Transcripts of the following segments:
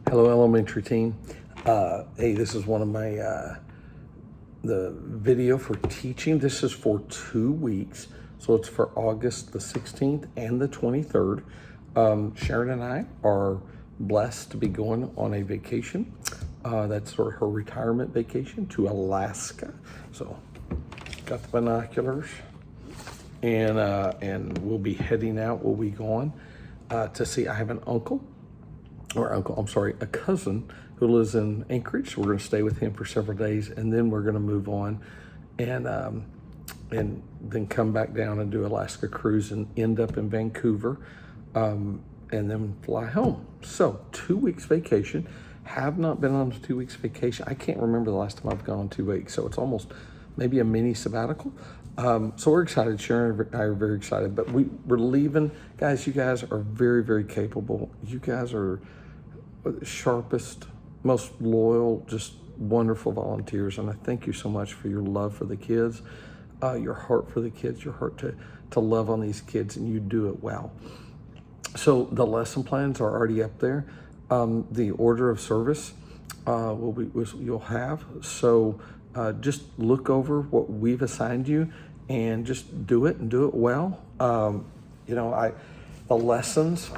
Hello, elementary team. Hey, this is one of my the video for teaching. This is for 2 weeks, so it's for August the 16th and the 23rd. Sharon and I are blessed to be going on a vacation. That's sort of her retirement vacation to Alaska. So, got the binoculars, and we'll be heading out. We'll be going to see. I have an a cousin who lives in Anchorage. So we're going to stay with him for several days, and then we're going to move on and then come back down and do Alaska cruise and end up in Vancouver, and then fly home. So 2 weeks vacation. Have not been on a 2 weeks vacation. I can't remember the last time I've gone on 2 weeks. So it's almost maybe a mini sabbatical. So we're excited. Sharon and I are very excited, but we're leaving. Guys, you guys are very, very capable. You guys are the sharpest, most loyal, just wonderful volunteers. And I thank you so much for your love for the kids, your heart for the kids, your heart to love on these kids, and you do it well. So the lesson plans are already up there. The order of service you'll have. So just look over what we've assigned you and just do it and do it well. The lessons,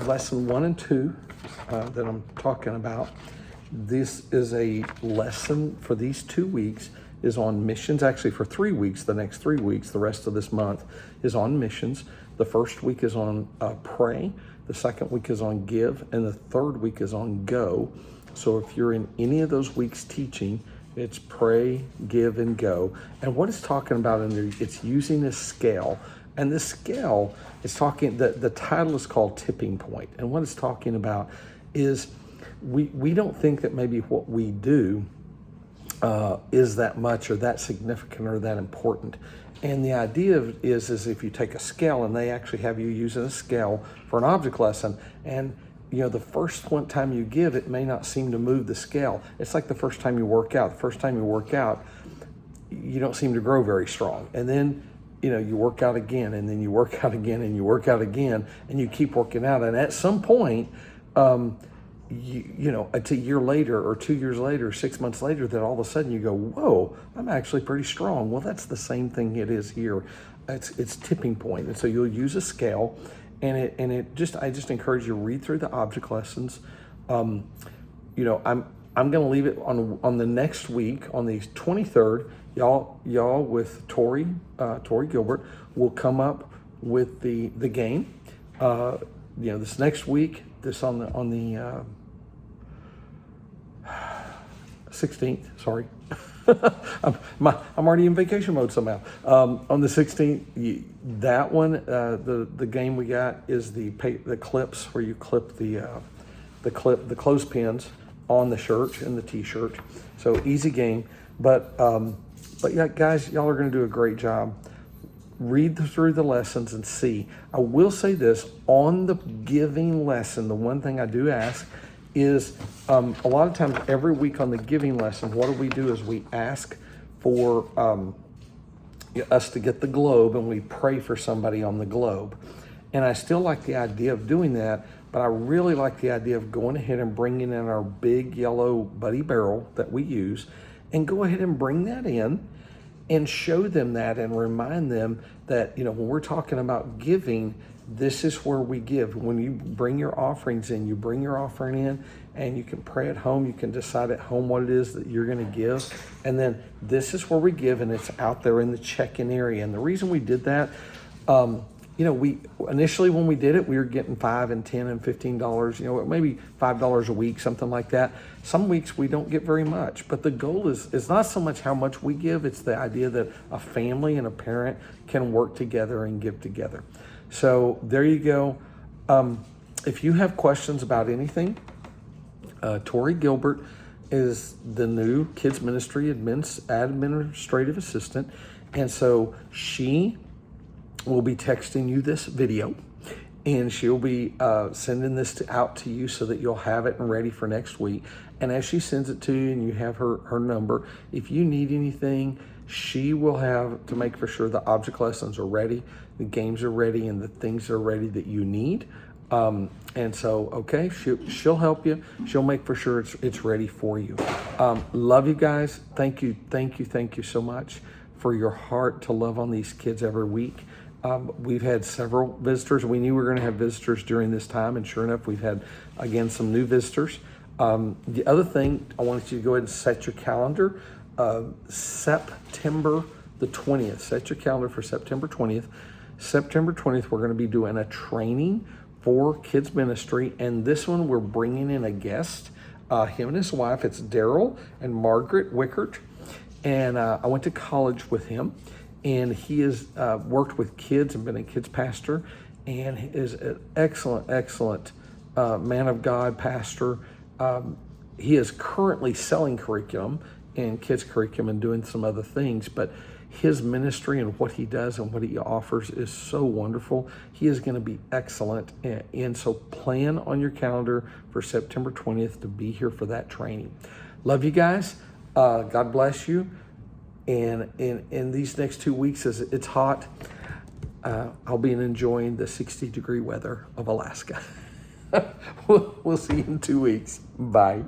lesson 1 and 2 that I'm talking about, this is a lesson for these 2 weeks is on missions. Actually, for 3 weeks, the next 3 weeks, the rest of this month is on missions. The first week is on pray. The second week is on give, and the third week is on go. So if you're in any of those weeks teaching, it's pray, give, and go. And what it's talking about in there, it's using a scale. And this scale is talking, the title is called Tipping Point. And what it's talking about is we don't think that maybe what we do is that much or that significant or that important. And the idea is if you take a scale, and they actually have you using a scale for an object lesson, and the first one time you give, it may not seem to move the scale. It's like the first time you work out. The first time you work out, you don't seem to grow very strong. And then, you work out again, and then you work out again, and you work out again, and you keep working out. And at some point, it's a year later or 2 years later, 6 months later, that all of a sudden you go, whoa, I'm actually pretty strong. Well, that's the same thing it is here. It's tipping point. And so you'll use a scale, and I just encourage you to read through the object lessons. I'm going to leave it on the next week, on the 23rd. Y'all with Tori Gilbert will come up with the game. This next week, this on the 16th. Sorry, I'm already in vacation mode somehow. On the 16th, that one, the game we got is the clips where you clip the clothespins on the shirt and the t-shirt. So easy game, but yeah, guys, y'all are going to do a great job. Read through the lessons and see. I will say this, on the giving lesson, the one thing I do ask is a lot of times every week on the giving lesson, what we do is we ask for us to get the globe, and we pray for somebody on the globe. And I still like the idea of doing that, but I really like the idea of going ahead and bringing in our big yellow Buddy barrel that we use, and go ahead and bring that in and show them that and remind them that, when we're talking about giving, this is where we give. When you bring your offerings in, you bring your offering in, and you can pray at home. You can decide at home what it is that you're going to give. And then this is where we give, and it's out there in the check-in area. And the reason we did that, we initially, when we did it, we were getting $5 and $10 and $15, maybe $5 a week, something like that. Some weeks we don't get very much, but the goal is not so much how much we give. It's the idea that a family and a parent can work together and give together. So there you go. If you have questions about anything, Tori Gilbert is the new kids ministry administrative assistant. And so she will be texting you this video, and she'll be sending this out to you so that you'll have it and ready for next week. And as she sends it to you and you have her number, if you need anything, she will have to make for sure the object lessons are ready, the games are ready, and the things are ready that you need. And so, okay, she'll help you. She'll make for sure it's ready for you. Love you guys. Thank you so much for your heart to love on these kids every week. We've had several visitors. We knew we were going to have visitors during this time, and sure enough, we've had, again, some new visitors. The other thing, I want you to go ahead and set your calendar. September the 20th. Set your calendar for September 20th. September 20th, we're going to be doing a training for kids ministry, and this one we're bringing in a guest, him and his wife. It's Daryl and Margaret Wickert, and I went to college with him, and he has worked with kids and been a kids pastor, and is an excellent man of God pastor. He is currently selling curriculum in kids curriculum and doing some other things, but his ministry and what he does and what he offers is so wonderful. He is going to be excellent. And so plan on your calendar for September 20th to be here for that training. Love you guys. God bless you. And in these next 2 weeks, as it's hot, I'll be enjoying the 60-degree weather of Alaska. We'll see you in 2 weeks. Bye.